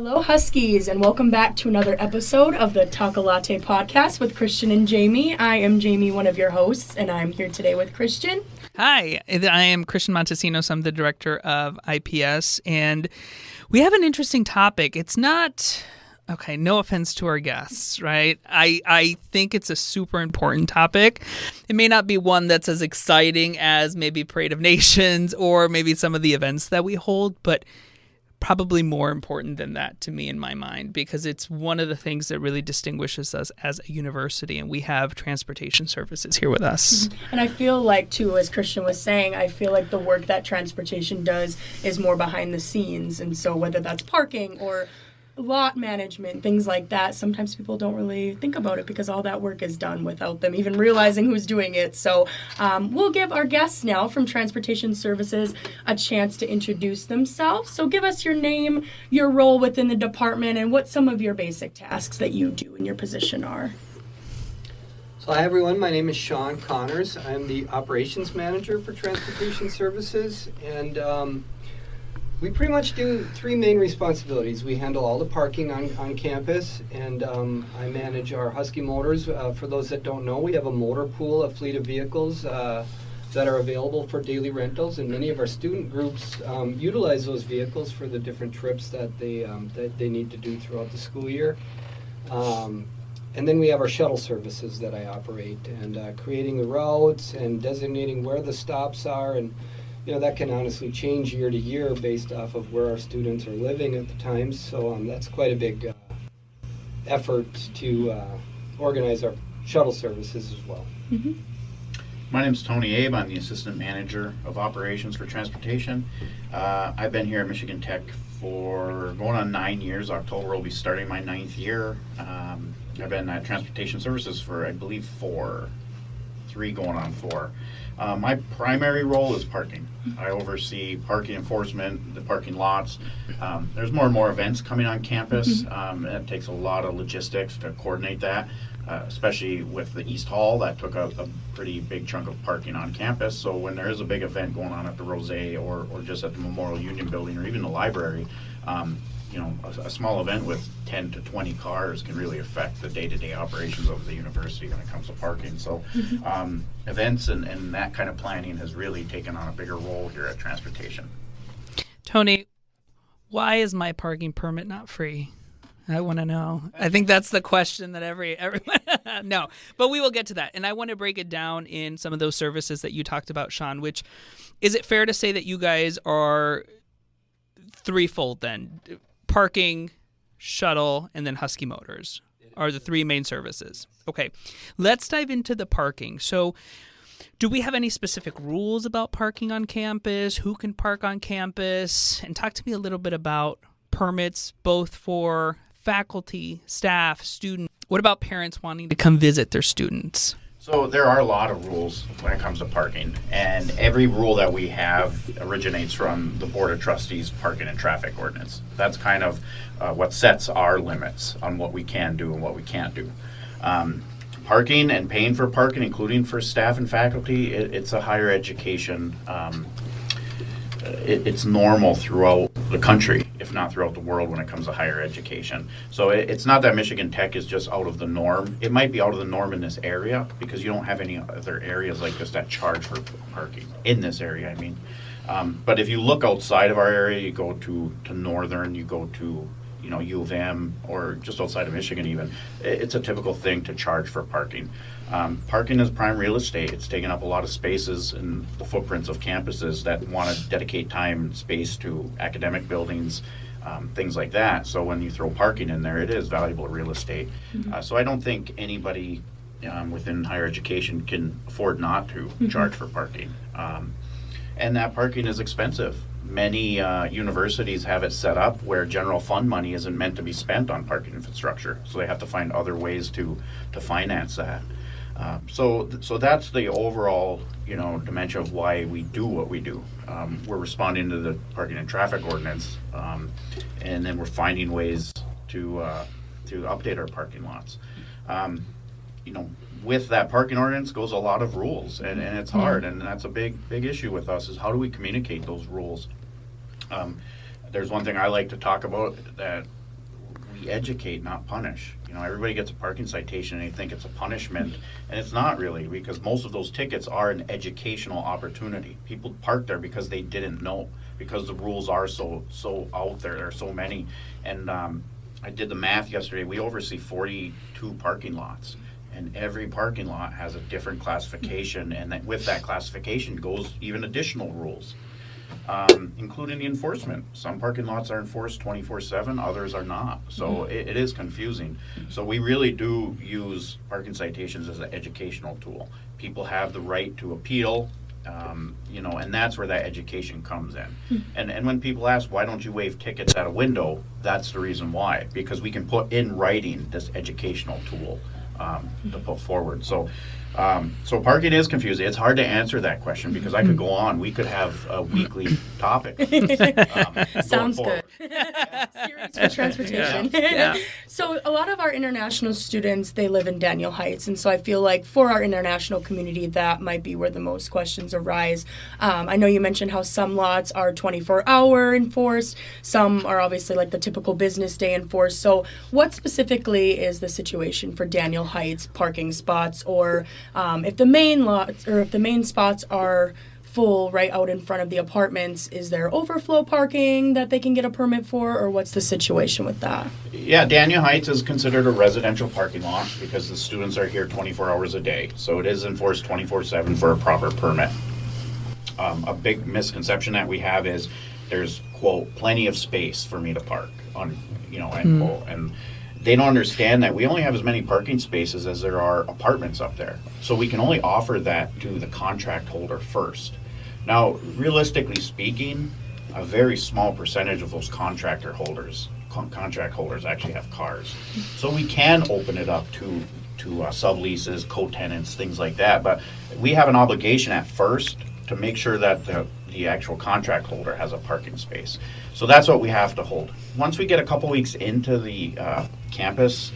Hello, Huskies, and welcome back to another episode of the Talk a Latte podcast with Christian and Jamie. I am Jamie, one of your hosts, and I'm here today with Christian. Hi, I am Christian Montesinos. I'm the director of IPS, and we have an interesting topic. It's not, okay, no offense to our guests, right? I think it's a super important topic. It may not be one that's as exciting as maybe Parade of Nations or maybe some of the events that we hold, but probably more important than that to me in my mind, because it's one of the things that really distinguishes us as a university, and we have transportation services here with us. And I feel like, too, as Christian was saying, I feel like the work that transportation does is more behind the scenes, and so whether that's parking or lot management, things like that, sometimes people don't really think about it because all that work is done without them even realizing who's doing it. So we'll give our guests now from Transportation Services a chance to introduce themselves. So give us your name, your role within the department, and what some of your basic tasks that you do in your position are. So hi everyone, my name is Sean Connors. I'm the Operations Manager for Transportation Services, and we pretty much do three main responsibilities. We handle all the parking on campus, and I manage our Husky motors. For those that don't know, we have a motor pool, a fleet of vehicles that are available for daily rentals, and many of our student groups utilize those vehicles for the different trips that they need to do throughout the school year. And then we have our shuttle services that I operate, and creating the routes and designating where the stops are, and that can honestly change year to year based off of where our students are living at the time. So that's quite a big effort to organize our shuttle services as well. Mm-hmm. My name is Tony Abe. I'm the Assistant Manager of Operations for Transportation. I've been here at Michigan Tech for going on 9 years. October will be starting my 9th year. I've been at Transportation Services for, I believe, 3 going on 4. My primary role is parking. I oversee parking enforcement, the parking lots. There's more and more events coming on campus. And it takes a lot of logistics to coordinate that, especially with the East Hall. That took a pretty big chunk of parking on campus. So when there is a big event going on at the Rosé or just at the Memorial Union Building or even the library, a small event with 10 to 20 cars can really affect the day-to-day operations of the university when it comes to parking. So events and that kind of planning has really taken on a bigger role here at Transportation. Tony, why is my parking permit not free? I want to know. I think that's the question that everyone no, but we will get to that. And I want to break it down in some of those services that you talked about, Sean, which is it fair to say that you guys are threefold then? Parking, shuttle, and then Husky Motors are the 3 main services. Okay, let's dive into the parking. So do we have any specific rules about parking on campus? Who can park on campus? And talk to me a little bit about permits, both for faculty, staff, students. What about parents wanting to come visit their students? So there are a lot of rules when it comes to parking, and every rule that we have originates from the Board of Trustees Parking and Traffic Ordinance. That's kind of what sets our limits on what we can do and what we can't do. Parking and paying for parking, including for staff and faculty, it's a higher education. It's normal throughout the country, if not throughout the world, when it comes to higher education. So it's not that Michigan Tech is just out of the norm. It might be out of the norm in this area because you don't have any other areas like this that charge for parking in this area, I mean. But if you look outside of our area, you go to Northern, you go to U of M, or just outside of Michigan even, it's a typical thing to charge for parking. Parking is prime real estate. It's taking up a lot of spaces in the footprints of campuses that want to dedicate time and space to academic buildings, things like that. So when you throw parking in there, it is valuable real estate. So I don't think anybody within higher education can afford not to charge for parking. And that parking is expensive. Many universities have it set up where general fund money isn't meant to be spent on parking infrastructure, so they have to find other ways to finance that. So that's the overall dimension of why we do what we do. We're responding to the parking and traffic ordinance, and then we're finding ways to update our parking lots. With that parking ordinance goes a lot of rules, and it's hard, and that's a big issue with us, is how do we communicate those rules? There's one thing I like to talk about that we educate, not punish. You know, everybody gets a parking citation and they think it's a punishment, and it's not really, because most of those tickets are an educational opportunity. People park there because they didn't know, because the rules are so out there. There are so many, and I did the math yesterday. We oversee 42 parking lots, and every parking lot has a different classification, and that with that classification goes even additional rules, including the enforcement. Some parking lots are enforced 24/7, others are not. So it is confusing. So we really do use parking citations as an educational tool. People have the right to appeal, you know, and that's where that education comes in. And when people ask, why don't you waive tickets at a window, that's the reason why, because we can put in writing this educational tool to put forward. So parking is confusing. It's hard to answer that question because I could go on. We could have a weekly topic. Sounds good. Series for transportation. Yeah. So a lot of our international students, they live in Daniel Heights, and so I feel like for our international community, that might be where the most questions arise. I know you mentioned how some lots are 24-hour enforced, some are obviously like the typical business day enforced. So what specifically is the situation for Daniel Heights parking spots, or if the main lots or if the main spots are full right out in front of the apartments, is there overflow parking that they can get a permit for, or what's the situation with that? Yeah, Daniel Heights is considered a residential parking lot because the students are here 24 hours a day. So it is enforced 24/7 for a proper permit. A big misconception that we have is there's, quote, plenty of space for me to park on, you know, end quote. And they don't understand that we only have as many parking spaces as there are apartments up there. So we can only offer that to the contract holder first. Now, realistically speaking, a very small percentage of those contract holders actually have cars. So we can open it up to subleases, co-tenants, things like that. But we have an obligation at first to make sure that the actual contract holder has a parking space. So that's what we have to hold. Once we get a couple weeks into the campus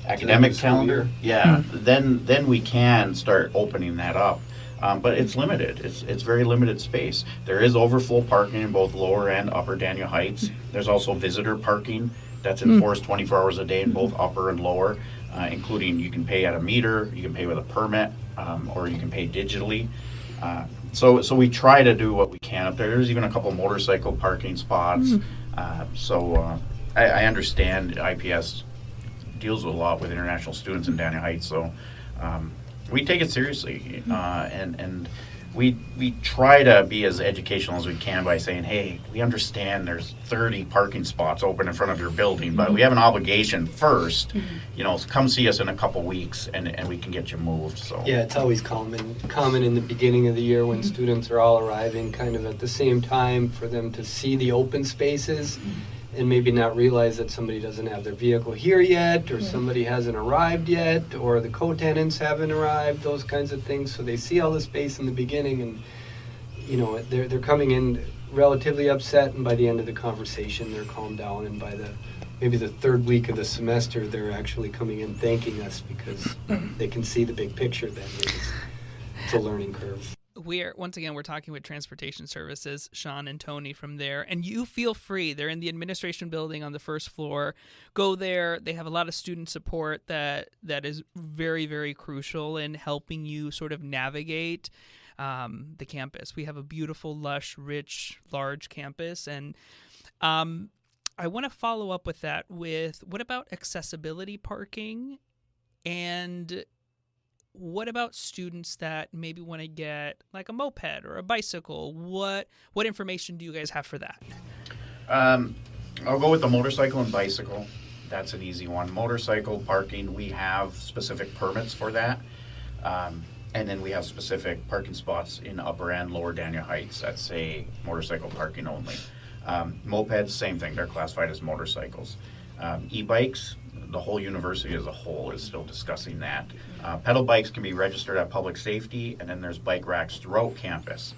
academic calendar, then we can start opening that up. But it's limited. It's very limited space. There is overflow parking in both lower and upper Daniel Heights. There's also visitor parking that's enforced 24 hours a day in both upper and lower, including you can pay at a meter, you can pay with a permit, or you can pay digitally. So we try to do what we can up there. There's even a couple motorcycle parking spots. I understand IPS deals a lot with international students in Daniel Heights, so we take it seriously, and we try to be as educational as we can by saying, hey, we understand there's 30 parking spots open in front of your building, but we have an obligation first, you know, come see us in a couple weeks and we can get you moved. So Yeah, it's always common in the beginning of the year when students are all arriving kind of at the same time for them to see the open spaces and maybe not realize that somebody doesn't have their vehicle here yet, or somebody hasn't arrived yet, or the co-tenants haven't arrived, those kinds of things. So they see all the space in the beginning, and you know they're coming in relatively upset, and by the end of the conversation they're calmed down, and by maybe the third week of the semester they're actually coming in thanking us because they can see the big picture. Then it's a learning curve. We're talking with Transportation Services, Sean and Tony from there, and you feel free. They're in the administration building on the first floor. Go there. They have a lot of student support that is very, very crucial in helping you sort of navigate the campus. We have a beautiful, lush, rich, large campus, and I want to follow up with that with what about accessibility parking, and what about students that maybe want to get like a moped or a bicycle? What information do you guys have for that? I'll go with the motorcycle and bicycle. That's an easy one. Motorcycle parking, we have specific permits for that. And then we have specific parking spots in upper and lower Daniel Heights that say motorcycle parking only. Mopeds, same thing. They're classified as motorcycles. E-bikes, the whole university as a whole is still discussing that. Pedal bikes can be registered at public safety, and then there's bike racks throughout campus,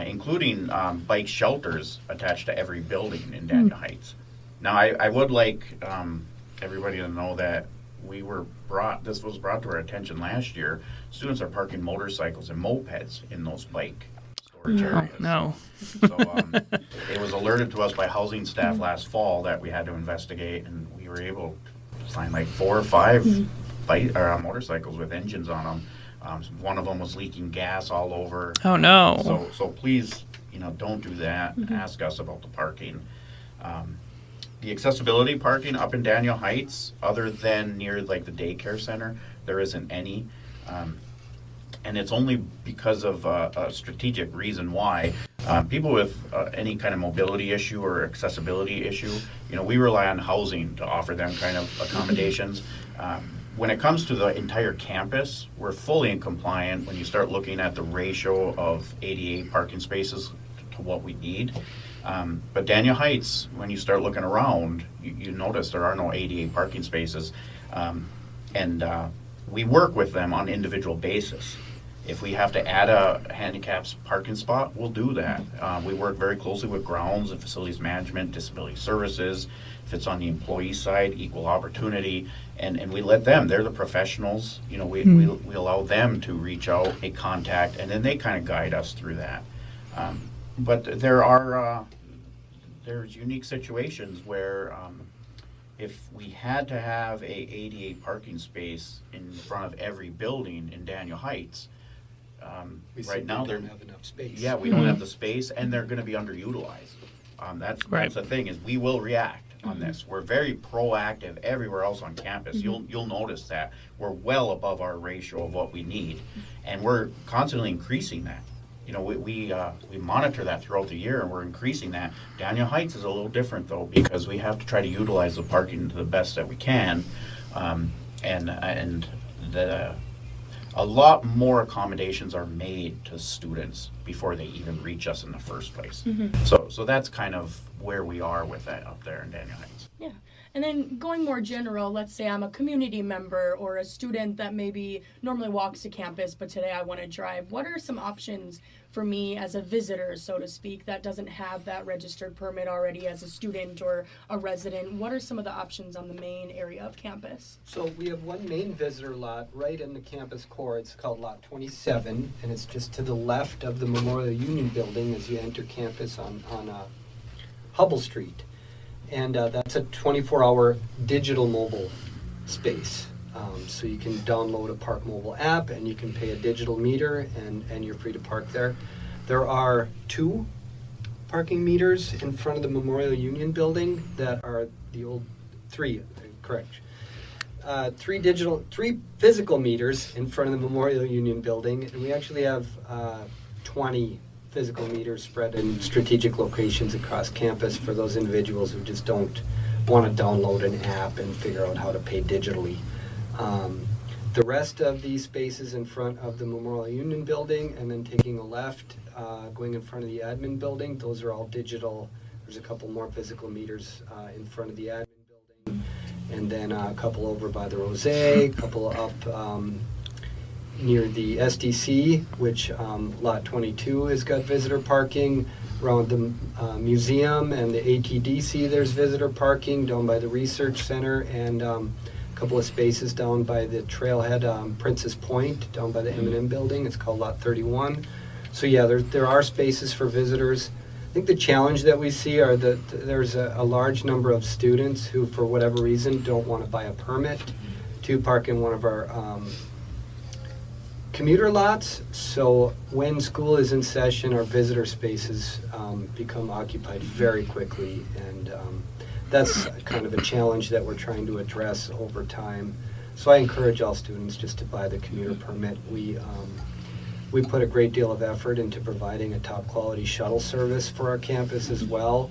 including bike shelters attached to every building in Daniel Heights. Now, I would like everybody to know that this was brought to our attention last year. Students are parking motorcycles and mopeds in those bike coverage Oh, areas. no. So it was alerted to us by housing staff last fall that we had to investigate, and we were able to find like 4 or 5 motorcycles with engines on them. One of them was leaking gas all over. Oh, no. So please, don't do that. Ask us about the parking. The accessibility parking up in Daniel Heights, other than near like the daycare center, there isn't any. And it's only because of a strategic reason why. People with any kind of mobility issue or accessibility issue, we rely on housing to offer them kind of accommodations. When it comes to the entire campus, we're fully in compliant when you start looking at the ratio of ADA parking spaces to what we need. But Daniel Heights, when you start looking around, you notice there are no ADA parking spaces. And we work with them on individual basis. If we have to add a handicapped parking spot, we'll do that. We work very closely with grounds and facilities management, disability services. If it's on the employee side, equal opportunity, and we let them, they're the professionals. We allow them to reach out, make contact, and then they kind of guide us through that. But there's unique situations where if we had to have a ADA parking space in front of every building in Daniel Heights, right now they don't have enough space. Yeah, we don't have the space, and they're going to be underutilized. That's the thing, is we will react on this. We're very proactive everywhere else on campus. You'll notice that we're well above our ratio of what we need, and we're constantly increasing that. We monitor that throughout the year, and we're increasing that. Daniel Heights is a little different though, because we have to try to utilize the parking to the best that we can, and a lot more accommodations are made to students before they even reach us in the first place. So that's kind of where we are with that up there in Daniel Heights. Yeah. And then going more general, let's say I'm a community member or a student that maybe normally walks to campus, but today I want to drive. What are some options for me as a visitor, so to speak, that doesn't have that registered permit already as a student or a resident? What are some of the options on the main area of campus? So we have one main visitor lot right in the campus core. It's called Lot 27, and it's just to the left of the Memorial Union Building as you enter campus on Hubble Street. And that's a 24-hour digital mobile space. So you can download a Park Mobile app, and you can pay a digital meter, and you're free to park there. There are 2 parking meters in front of the Memorial Union Building that are the old 3, correct. 3 physical meters in front of the Memorial Union Building, and we actually have 20 physical meters spread in strategic locations across campus for those individuals who just don't want to download an app and figure out how to pay digitally. The rest of these spaces in front of the Memorial Union Building, and then taking a left, going in front of the admin building, those are all digital. There's a couple more physical meters in front of the admin building, and then a couple over by the Rosé, a couple up near the SDC, which Lot 22 has got visitor parking. Around the museum and the ATDC, there's visitor parking down by the Research Center, and a couple of spaces down by the trailhead, Princess Point, down by the M&M building. It's called Lot 31. So yeah, there are spaces for visitors. I think the challenge that we see are that there's a large number of students who, for whatever reason, don't want to buy a permit to park in one of our commuter lots. So when school is in session, our visitor spaces become occupied very quickly, and that's kind of a challenge that we're trying to address over time. So I encourage all students just to buy the commuter permit. We put a great deal of effort into providing a top quality shuttle service for our campus as well,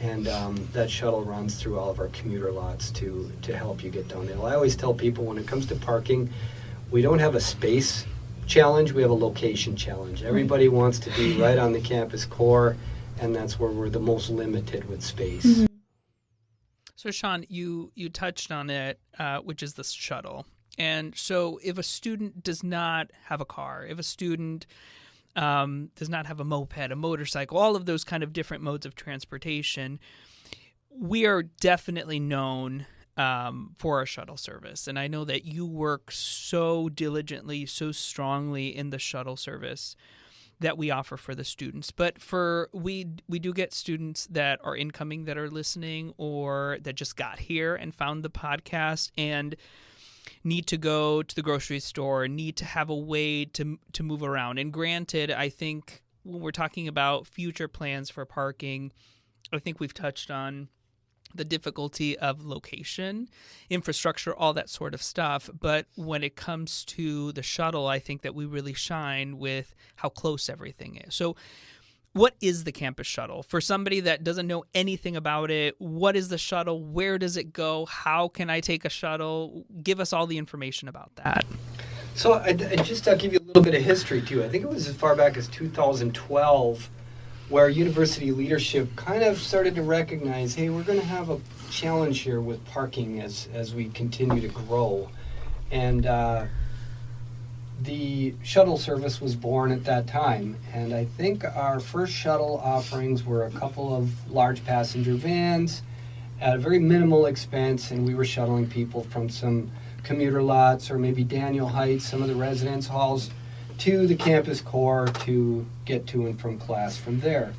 and that shuttle runs through all of our commuter lots to help you get down there. I always tell people, when it comes to parking, we don't have a space challenge, we have a location challenge. Everybody wants to be right on the campus core, and that's where we're the most limited with space. So Sean, you touched on it, which is the shuttle. And so if a student does not have a car, if a student does not have a moped, a motorcycle, all of those kind of different modes of transportation, we are definitely known for our shuttle service. And I know that you work so diligently, so strongly in the shuttle service that we offer for the students. But we do get students that are incoming that are listening or that just got here and found the podcast and need to go to the grocery store, need to have a way to move around. And granted, I think when we're talking about future plans for parking, I think we've touched on the difficulty of location, infrastructure, all that sort of stuff. But when it comes to the shuttle, I think that we really shine with how close everything is. So what is the campus shuttle? For somebody that doesn't know anything about it, what is the shuttle? Where does it go? How can I take a shuttle? Give us all the information about that. So I'll give you a little bit of history too. I think it was as far back as 2012 where university leadership kind of started to recognize, hey, we're going to have a challenge here with parking as we continue to grow. And the shuttle service was born at that time. And I think our first shuttle offerings were a couple of large passenger vans at a very minimal expense, and we were shuttling people from some commuter lots or maybe Daniel Heights, some of the residence halls, to the campus core to get to and from class from there.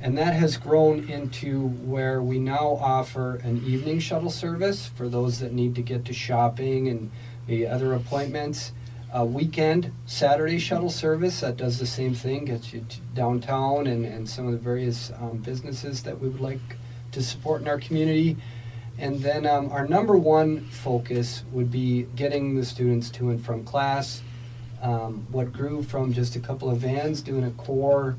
And that has grown into where we now offer an evening shuttle service for those that need to get to shopping and the other appointments. A weekend Saturday shuttle service that does the same thing, gets you to downtown and some of the various businesses that we would like to support in our community. And then our number one focus would be getting the students to and from class. What grew from just a couple of vans doing a core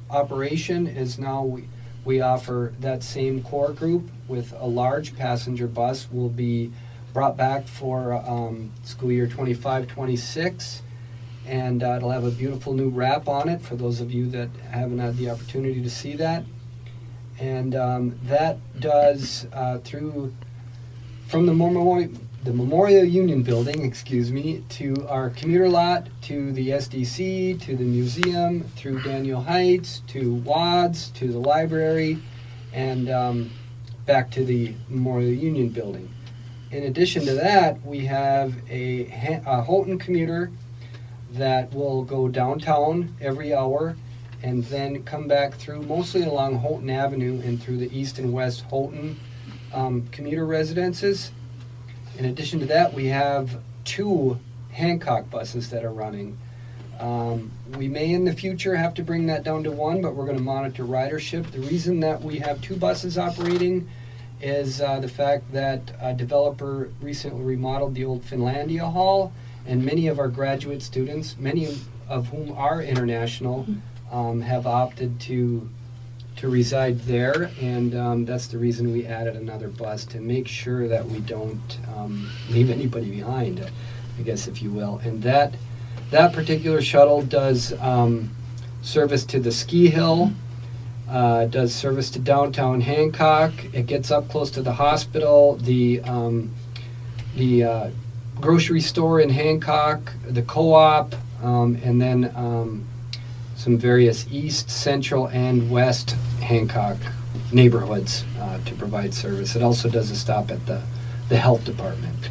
operation is now we offer that same core group with a large passenger bus will be brought back for school year 25-26, and it'll have a beautiful new wrap on it for those of you that haven't had the opportunity to see that. And that does from the Memorial Union Building, to our commuter lot, to the SDC, to the museum, through Daniel Heights, to WADS, to the library, and back to the Memorial Union Building. In addition to that, we have a Houghton commuter that will go downtown every hour and then come back through mostly along Houghton Avenue and through the east and west Houghton commuter residences. In addition to that, we have 2 Hancock buses that are running. We may in the future have to bring that down to 1, but we're going to monitor ridership. The reason that we have 2 buses operating is the fact that a developer recently remodeled the old Finlandia Hall, and many of our graduate students, many of whom are international, have opted to reside there, and that's the reason we added another bus, to make sure that we don't leave anybody behind, I guess, if you will. And that particular shuttle does service to the ski hill, does service to downtown Hancock. It gets up close to the hospital, the grocery store in Hancock, the co-op, and then some various east, central, and west Hancock neighborhoods to provide service. It also does a stop at the health department.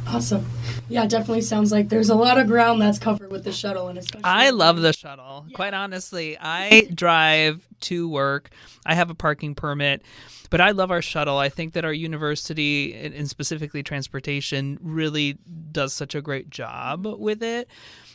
Awesome. Yeah, it definitely sounds like there's a lot of ground that's covered with the shuttle, and especially I love the shuttle. Yeah. Quite honestly, I drive to work. I have a parking permit, but I love our shuttle. I think that our university, and specifically transportation, really does such a great job with it,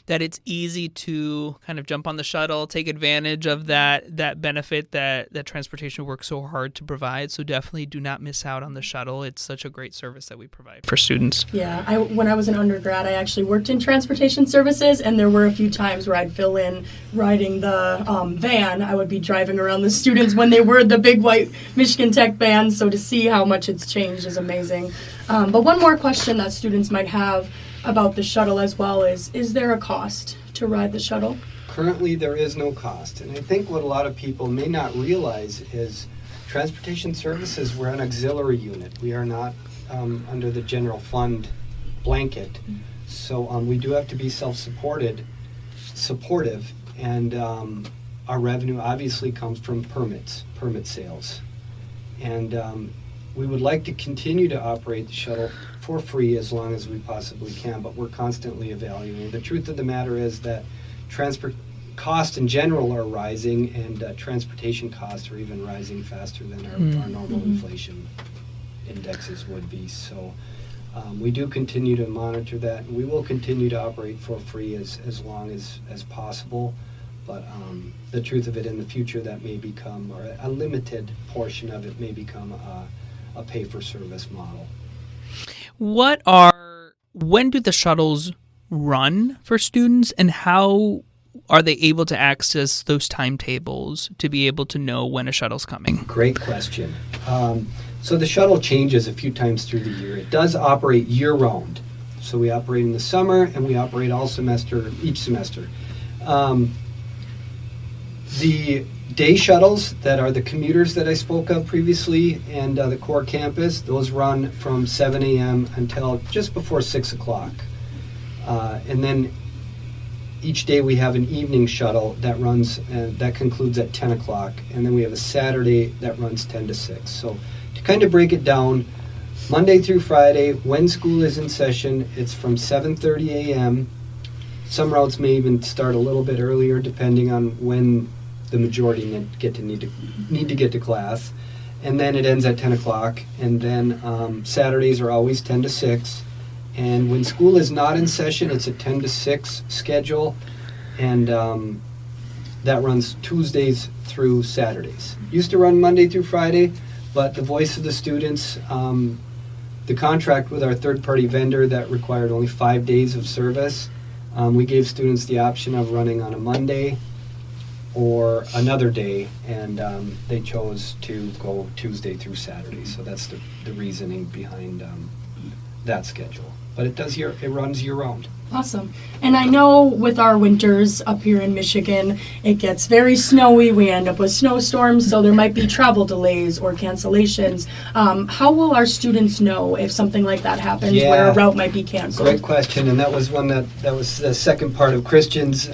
that it's easy to kind of jump on the shuttle, take advantage of that benefit that transportation works so hard to provide. So definitely do not miss out on the shuttle. It's such a great service that we provide for students. Yeah, when I was an undergrad, I actually worked in transportation services, and there were a few times where I'd fill in riding the van. I would be driving around the students when they were the big white Michigan Tech vans, so to see how much it's changed is amazing. But one more question that students might have about the shuttle as well is there a cost to ride the shuttle? Currently, there is no cost. And I think what a lot of people may not realize is transportation services, we're an auxiliary unit. We are not under the general fund blanket. So we do have to be supportive, and our revenue obviously comes from permit sales. And we would like to continue to operate the shuttle for free as long as we possibly can, but we're constantly evaluating. The truth of the matter is that costs in general are rising, and transportation costs are even rising faster than our normal inflation indexes would be. So we do continue to monitor that, and we will continue to operate for free as long as possible. But the truth of it, in the future, that may become, or a limited portion of it may become a pay-for-service model. When do the shuttles run for students, and how are they able to access those timetables to be able to know when a shuttle's coming? Great question. So the shuttle changes a few times through the year. It does operate year-round. So we operate in the summer, and we operate each semester. The day shuttles that are the commuters that I spoke of previously, and the core campus, those run from 7 a.m. until just before 6 o'clock. And then each day we have an evening shuttle that runs, that concludes at 10 o'clock. And then we have a Saturday that runs 10 to 6. So to kind of break it down, Monday through Friday, when school is in session, it's from 7:30 a.m. Some routes may even start a little bit earlier, depending on when the majority need to get to class. And then it ends at 10 o'clock. And then Saturdays are always 10 to 6. And when school is not in session, it's a 10 to 6 schedule. And that runs Tuesdays through Saturdays. Used to run Monday through Friday, but the voice of the students, the contract with our third-party vendor that required only 5 days of service, we gave students the option of running on a Monday or another day, and they chose to go Tuesday through Saturday. So that's the reasoning behind that schedule. But it runs year-round. Awesome. And I know with our winters up here in Michigan, it gets very snowy. We end up with snowstorms, so there might be travel delays or cancellations. How will our students know if something like that happens, where a route might be canceled? Great question, and that was one that was the second part of Christian's.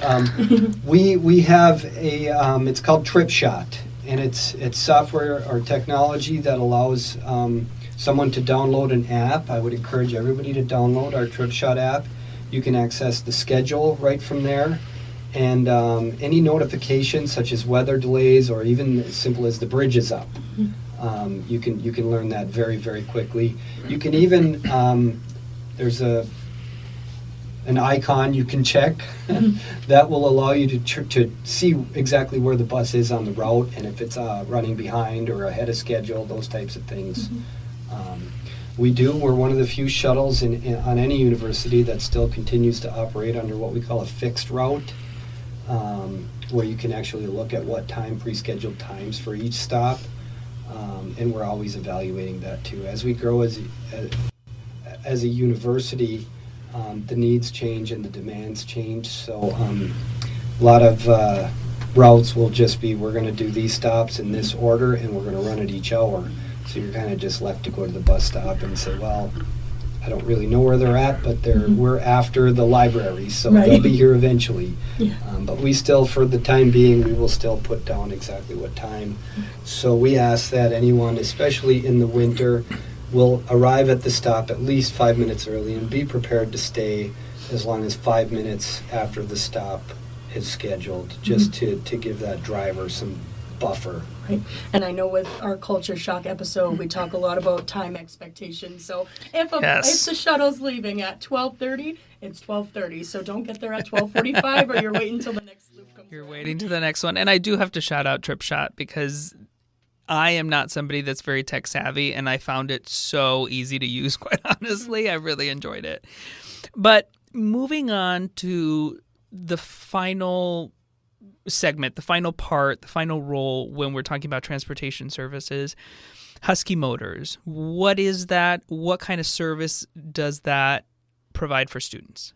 We have it's called TripShot, and it's software or technology that allows someone to download an app. I would encourage everybody to download our TripShot app. You can access the schedule right from there, and any notifications such as weather delays or even as simple as the bridge is up. You can learn that very, very quickly. You can even there's an icon you can check that will allow you to see exactly where the bus is on the route, and if it's running behind or ahead of schedule, those types of things. We're one of the few shuttles on any university that still continues to operate under what we call a fixed route, where you can actually look at what pre-scheduled times for each stop, and we're always evaluating that too. As we grow as a university, the needs change and the demands change, so a lot of routes will just be, we're going to do these stops in this order, and we're going to run it each hour. So you're kind of just left to go to the bus stop and say, well, I don't really know where they're at, but we're after the library, so they'll be here eventually. Yeah. But we still, for the time being, we will still put down exactly what time. So we ask that anyone, especially in the winter, will arrive at the stop at least 5 minutes early and be prepared to stay as long as 5 minutes after the stop is scheduled, just to give that driver some buffer. Right. And I know with our culture shock episode, we talk a lot about time expectations. So if the shuttle's leaving at 12:30, it's 12:30. So don't get there at 12:45, or you're waiting until the next loop comes. You're waiting to the next one. And I do have to shout out TripShot, because I am not somebody that's very tech savvy, and I found it so easy to use, quite honestly. I really enjoyed it. But moving on to the final segment, the final part, the final role when we're talking about transportation services, Husky Motors. What is that? What kind of service does that provide for students?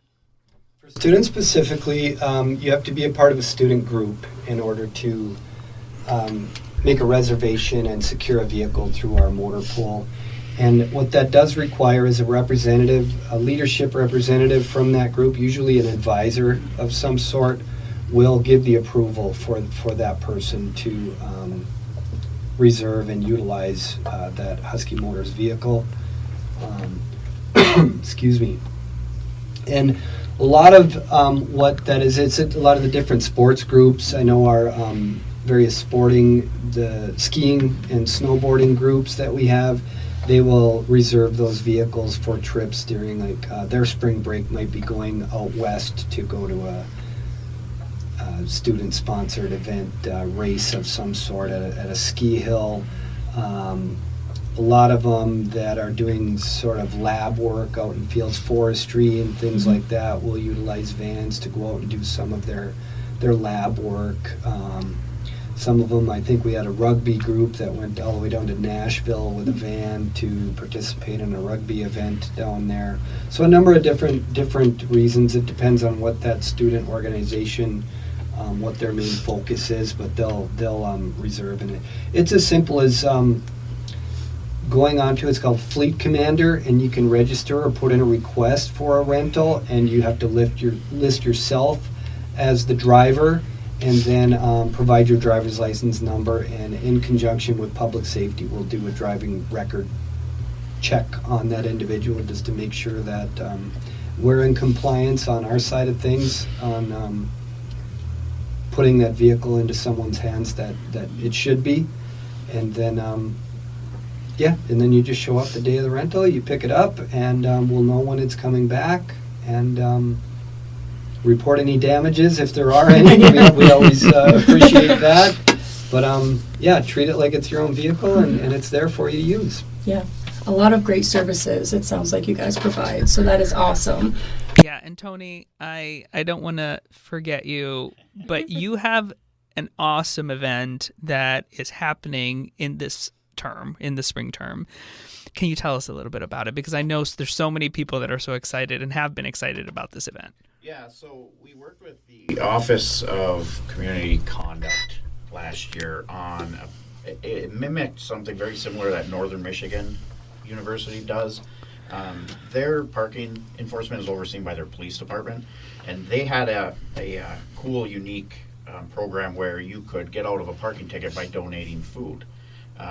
For students specifically, you have to be a part of a student group in order to make a reservation and secure a vehicle through our motor pool. And what that does require is a representative, a leadership representative from that group, usually an advisor of some sort, will give the approval for that person to reserve and utilize that Husky Motors vehicle. Excuse me. And A lot of what that is, it's a lot of the different sports groups. I know our various the skiing and snowboarding groups that we have, they will reserve those vehicles for trips during their spring break might be going out west to go to a student-sponsored event, race of some sort at a ski hill. A lot of them that are doing sort of lab work out in fields forestry and things like that will utilize vans to go out and do some of their lab work. Some of them, I think we had a rugby group that went all the way down to Nashville with a van to participate in a rugby event down there. So a number of different reasons. It depends on what that student organization, what their main focus is, but they'll reserve in it. It's as simple as going on to, it's called Fleet Commander, and you can register or put in a request for a rental, and you have to list yourself as the driver, and then provide your driver's license number, and in conjunction with public safety, we'll do a driving record check on that individual just to make sure that we're in compliance on our side of things on putting that vehicle into someone's hands that it should be. And then and then you just show up the day of the rental, you pick it up, and we'll know when it's coming back, and report any damages if there are any. We always appreciate that. But treat it like it's your own vehicle, and it's there for you to use. Yeah, a lot of great services it sounds like you guys provide, so that is awesome. Yeah, and Tony, I don't want to forget you, but you have an awesome event that is happening in this term, in the spring term. Can you tell us a little bit about it? Because I know there's so many people that are so excited and have been excited about this event. Yeah, so we worked with the Office of Community Conduct last year on, it mimicked something very similar that Northern Michigan University does. Their parking enforcement is overseen by their police department, and they had a cool, unique program where you could get out of a parking ticket by donating food.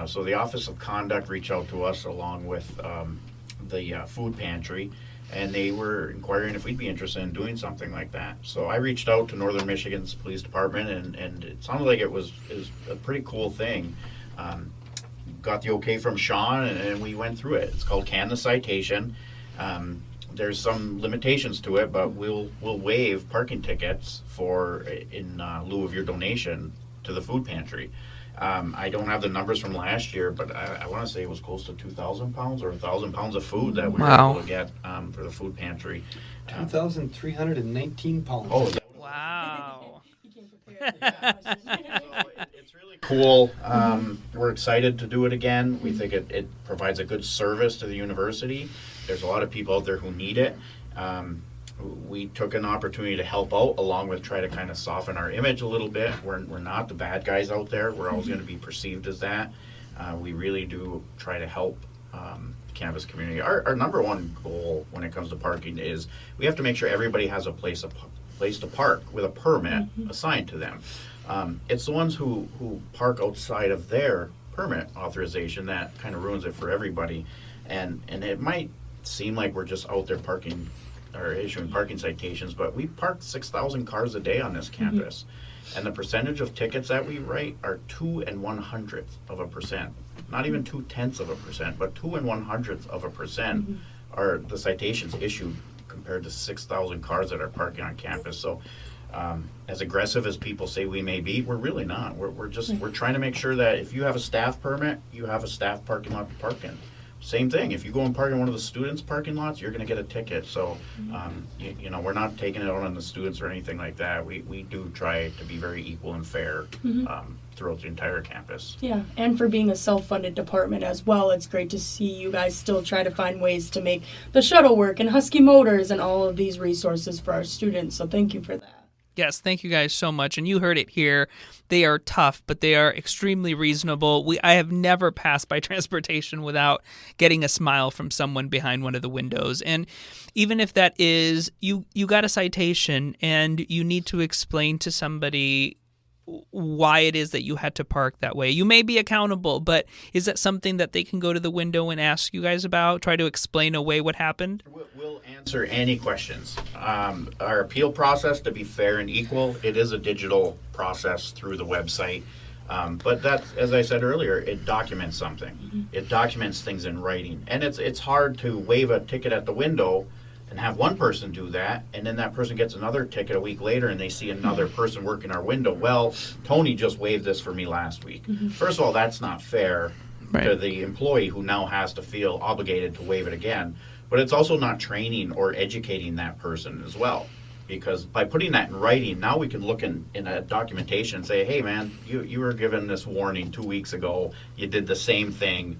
So the Office of Conduct reached out to us along with the food pantry, and they were inquiring if we'd be interested in doing something like that. So I reached out to Northern Michigan's police department, and it sounded like it was a pretty cool thing. Got the okay from Sean, and we went through it. It's called Can the Citation. There's some limitations to it, but we'll waive parking tickets in lieu of your donation to the food pantry. I don't have the numbers from last year, but I want to say it was close to 2,000 pounds or 1,000 pounds of food that we were able to get for the food pantry. 2,319 pounds. Oh, that was Wow. it's really cool. We're excited to do it again. We think it provides a good service to the university. There's a lot of people out there who need it. We took an opportunity to help out, along with try to kind of soften our image a little bit. We're not the bad guys out there. We're always going to be perceived as that. We really do try to help the campus community. Our number one goal when it comes to parking is we have to make sure everybody has a place to park with a permit assigned to them. It's the ones who park outside of their permit authorization that kind of ruins it for everybody. And it might seem like we're just out there parking or issuing parking citations, but we park 6,000 cars a day on this campus. And the percentage of tickets that we write are 2 1/100%. Not even 0.2%, but 2 1/100% are the citations issued compared to 6,000 cars that are parking on campus. So as aggressive as people say we may be, we're really not. We're trying to make sure that if you have a staff permit, you have a staff parking lot to park in. Same thing, if you go and park in one of the students' parking lots, you're gonna get a ticket. So, we're not taking it out on the students or anything like that. We do try to be very equal and fair throughout the entire campus. Yeah, and for being a self-funded department as well, it's great to see you guys still try to find ways to make the shuttle work and Husky Motors and all of these resources for our students. So thank you for that. Yes, thank you guys so much. And you heard it here. They are tough, but they are extremely reasonable. I have never passed by transportation without getting a smile from someone behind one of the windows. And even if that is, you got a citation and you need to explain to somebody why it is that you had to park that way. You may be accountable, but is that something that they can go to the window and ask you guys about, try to explain away what happened? We'll answer any questions. Our appeal process, to be fair and equal, it is a digital process through the website. But that, as I said earlier, it documents something. It documents things in writing. And it's hard to waive a ticket at the window and have one person do that, and then that person gets another ticket a week later and they see another person working our window. Well, Tony just waived this for me last week. First of all, that's not fair to the employee who now has to feel obligated to waive it again. But it's also not training or educating that person as well. Because by putting that in writing, now we can look in a documentation and say, hey man, you were given this warning 2 weeks ago, you did the same thing.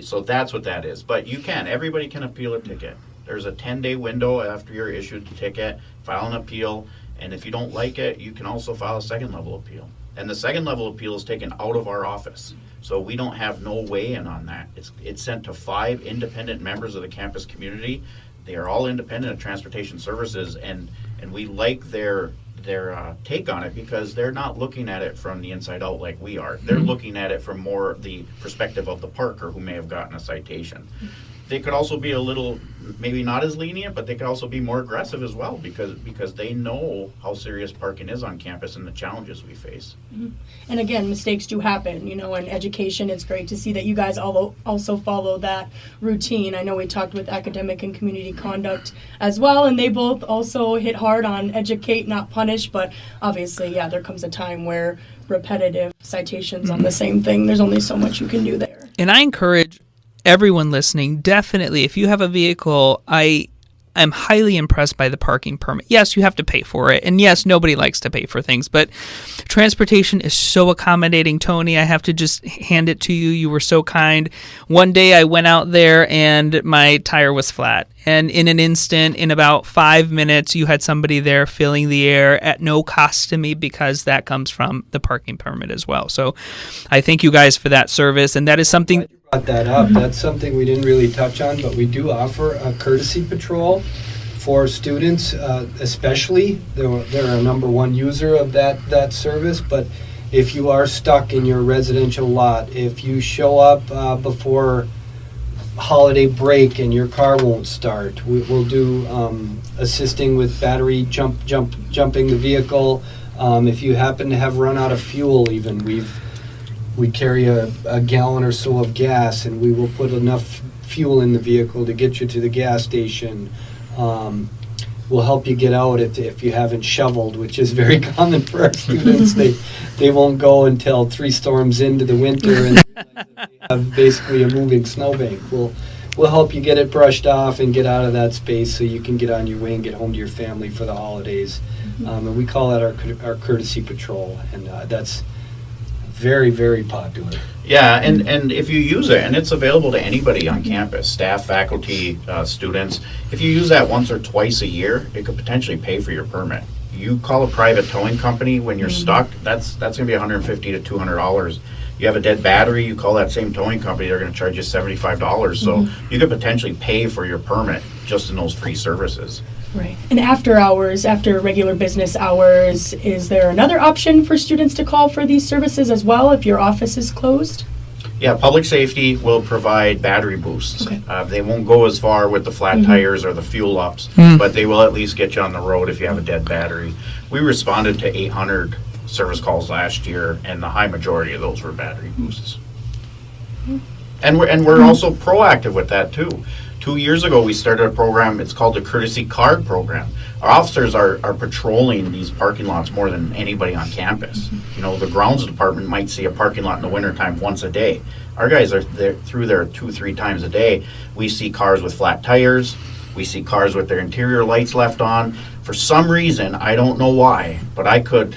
So that's what that is. But everybody can appeal a ticket. There's a 10-day window after you're issued the ticket, file an appeal, and if you don't like it, you can also file a second level appeal. And the second level appeal is taken out of our office. So we don't have no weigh in on that. It's sent to 5 independent members of the campus community. They are all independent of transportation services, and we like their take on it because they're not looking at it from the inside out like we are. They're looking at it from more the perspective of the parker who may have gotten a citation. They could also be a little, maybe not as lenient, but they could also be more aggressive as well because they know how serious parking is on campus and the challenges we face. And again, mistakes do happen, in education. It's great to see that you guys also follow that routine. I know we talked with academic and community conduct as well, and they both also hit hard on educate, not punish, but obviously, there comes a time where repetitive citations on the same thing, there's only so much you can do there. And I encourage everyone listening, definitely, if you have a vehicle, I'm highly impressed by the parking permit. Yes, you have to pay for it. And yes, nobody likes to pay for things, but transportation is so accommodating, Tony. I have to just hand it to you. You were so kind. One day I went out there and my tire was flat. And in an instant, in about 5 minutes, you had somebody there filling the air at no cost to me because that comes from the parking permit as well. So I thank you guys for that service. And that is something... Brought that up. That's something we didn't really touch on, but we do offer a courtesy patrol for students, especially. They're a number one user of that service, but if you are stuck in your residential lot, if you show up before holiday break and your car won't start, we'll do assisting with battery jumping the vehicle. If you happen to have run out of fuel, even we carry a gallon or so of gas, and we will put enough fuel in the vehicle to get you to the gas station. We'll help you get out if you haven't shoveled, which is very common for our students. They won't go until 3 storms into the winter and they have basically a moving snowbank. We'll help you get it brushed off and get out of that space so you can get on your way and get home to your family for the holidays. And we call that our courtesy patrol, and that's very, very popular. Yeah, and if you use it, and it's available to anybody on campus, staff, faculty, students, if you use that once or twice a year, it could potentially pay for your permit. You call a private towing company when you're stuck, that's going to be $150 to $200. You have a dead battery, you call that same towing company, they're going to charge you $75. So you could potentially pay for your permit just in those free services. Right. And after hours, after regular business hours, is there another option for students to call for these services as well if your office is closed? Yeah, public safety will provide battery boosts. Okay. They won't go as far with the flat tires or the fuel ups, but they will at least get you on the road if you have a dead battery. We responded to 800 service calls last year, and the high majority of those were battery boosts. And we're also proactive with that too. 2 years ago, we started a program, it's called the Courtesy Card Program. Our officers are patrolling these parking lots more than anybody on campus. The grounds department might see a parking lot in the wintertime once a day. Our guys are through there 2-3 times a day. We see cars with flat tires. We see cars with their interior lights left on. For some reason, I don't know why, but I could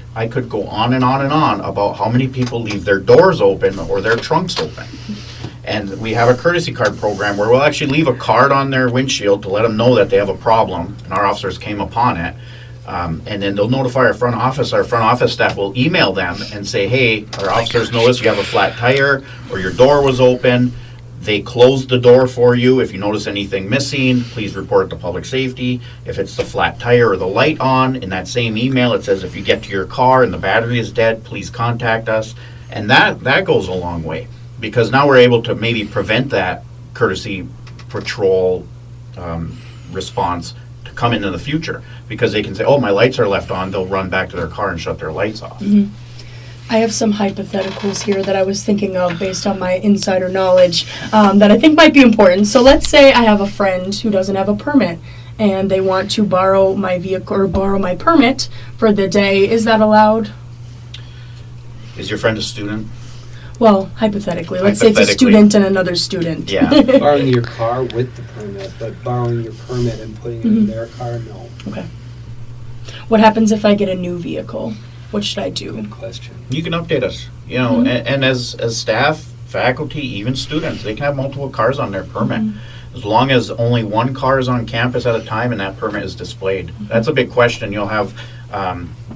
go on and on and on about how many people leave their doors open or their trunks open. And we have a courtesy card program where we'll actually leave a card on their windshield to let them know that they have a problem, and our officers came upon it. And then they'll notify our front office. Our front office staff will email them and say, hey, our officers noticed you have a flat tire or your door was open. They close the door for you. If you notice anything missing, please report to public safety. If it's the flat tire or the light on, in that same email it says if you get to your car and the battery is dead, please contact us. And that goes a long way, because now we're able to maybe prevent that courtesy patrol response to come into the future, because they can say, oh, my lights are left on. They'll run back to their car and shut their lights off. Mm-hmm. I have some hypotheticals here that I was thinking of based on my insider knowledge that I think might be important. So let's say I have a friend who doesn't have a permit and they want to borrow my vehicle or borrow my permit for the day. Is that allowed? Is your friend a student? Well, hypothetically. Let's say it's a student and another student. Yeah. Borrowing your car with the permit, but borrowing your permit and putting it in their car, no. Okay. What happens if I get a new vehicle? What should I do? Good question. You can update us, you know, and as staff, faculty, even students, they can have multiple cars on their permit. As long as only one car is on campus at a time and that permit is displayed. That's a big question. You'll have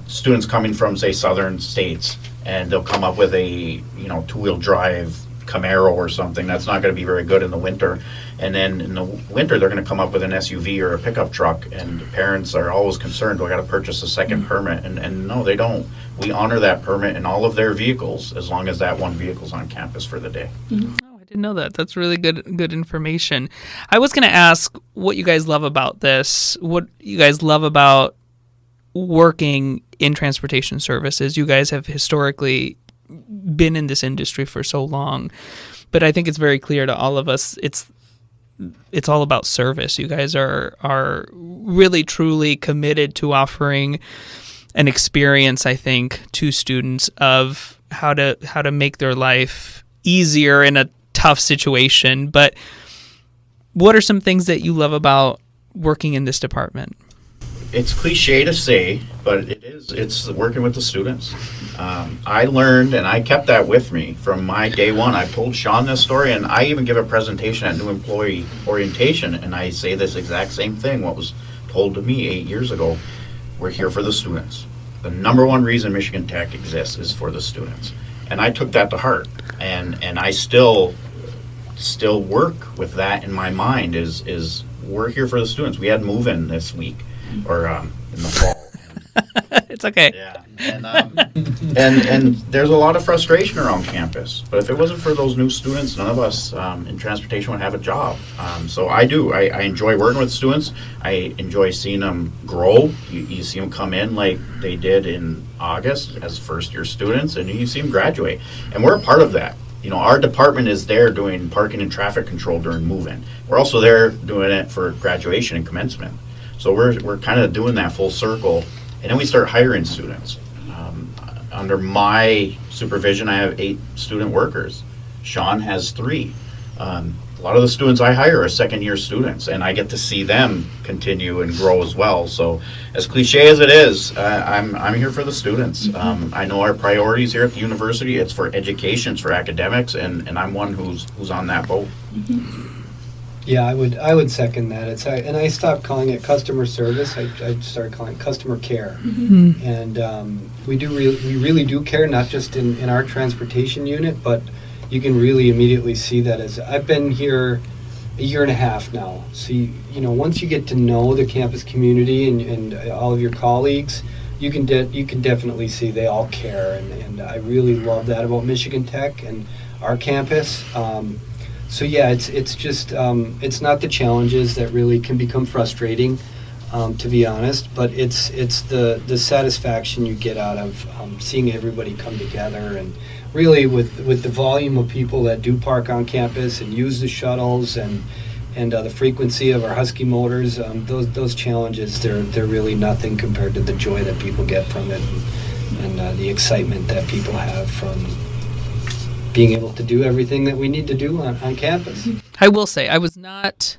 students coming from, say, southern states, and they'll come up with a, two-wheel drive Camaro or something. That's not going to be very good in the winter. And then in the winter, they're going to come up with an SUV or a pickup truck, and parents are always concerned, do I got to purchase a second permit? And no, they don't. We honor that permit in all of their vehicles as long as that one vehicle's on campus for the day. Oh, I didn't know that. That's really good information. I was going to ask what you guys love about this, what you guys love about working in transportation services. You guys have historically been in this industry for so long, but I think it's very clear to all of us it's all about service. You guys are really truly committed to offering an experience, I think, to students of how to make their life easier in a tough situation. But what are some things that you love about working in this department? It's cliche to say, but it's working with the students. I learned, and I kept that with me from my day one. I've told Sean this story, and I even give a presentation at new employee orientation, and I say this exact same thing, what was told to me 8 years ago. We're here for the students. The number one reason Michigan Tech exists is for the students. And I took that to heart, and I still work with that in my mind, is we're here for the students. We had move-in this week, or in the fall. It's okay. Yeah, and there's a lot of frustration around campus. But if it wasn't for those new students, none of us in transportation would have a job. So I do. I enjoy working with students. I enjoy seeing them grow. You see them come in like they did in August as first-year students, and you see them graduate. And we're a part of that. Our department is there doing parking and traffic control during move-in. We're also there doing it for graduation and commencement. So we're kind of doing that full circle, and then we start hiring students. Under my supervision, I have 8 student workers. Sean has 3. A lot of the students I hire are second-year students, and I get to see them continue and grow as well. So, as cliche as it is, I'm here for the students. I know our priorities here at the university. It's for education, it's for academics, and I'm one who's on that boat. Yeah, I would second that. And I stopped calling it customer service. I started calling it customer care. And we really do care, not just in our transportation unit, but you can really immediately see that as I've been here a year and a half now. So once you get to know the campus community and all of your colleagues, you can definitely see they all care, and I really love that about Michigan Tech and our campus. So yeah, it's just it's not the challenges that really can become frustrating, to be honest, but it's the satisfaction you get out of seeing everybody come together, and really with the volume of people that do park on campus and use the shuttles and the frequency of our Husky motors, those challenges they're really nothing compared to the joy that people get from it, and the excitement that people have from being able to do everything that we need to do on campus. I will say, I was not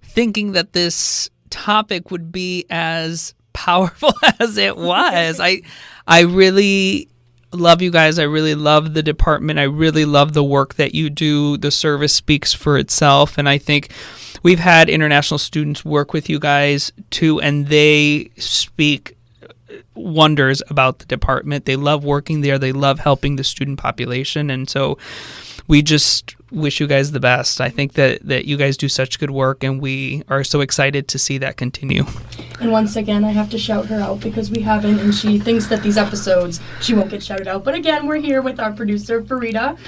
thinking that this topic would be as powerful as it was. I really love you guys. I really love the department. I really love the work that you do. The service speaks for itself. And I think we've had international students work with you guys too, and they speak wonders about the department. They love working there. They love helping the student population. And so we just wish you guys the best. I think that you guys do such good work, and we are so excited to see that continue. And once again, I have to shout her out because we haven't, and she thinks that these episodes she won't get shouted out. But again, we're here with our producer, Farida.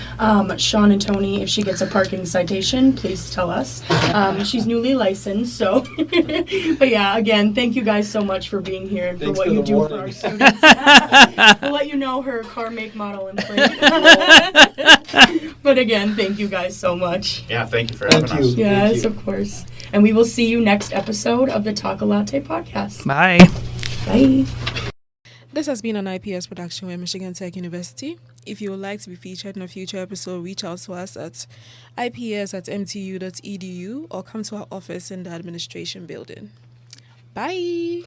Sean and Tony, if she gets a parking citation, please tell us. She's newly licensed, so. But yeah, again, thank you guys so much for being here and Thanks for what for you the do for warning. our students. We'll let you know her car make, model, and plate. But again, thank you guys so much. Yeah, thank you for Thank having you. us. Yes, you. of course. And we will see you next episode of the Talk a Latte podcast. Bye. Bye. This has been an IPS production with Michigan Tech University. If you would like to be featured in a future episode, reach out to us at ips@mtu.edu or come to our office in the administration building. Bye.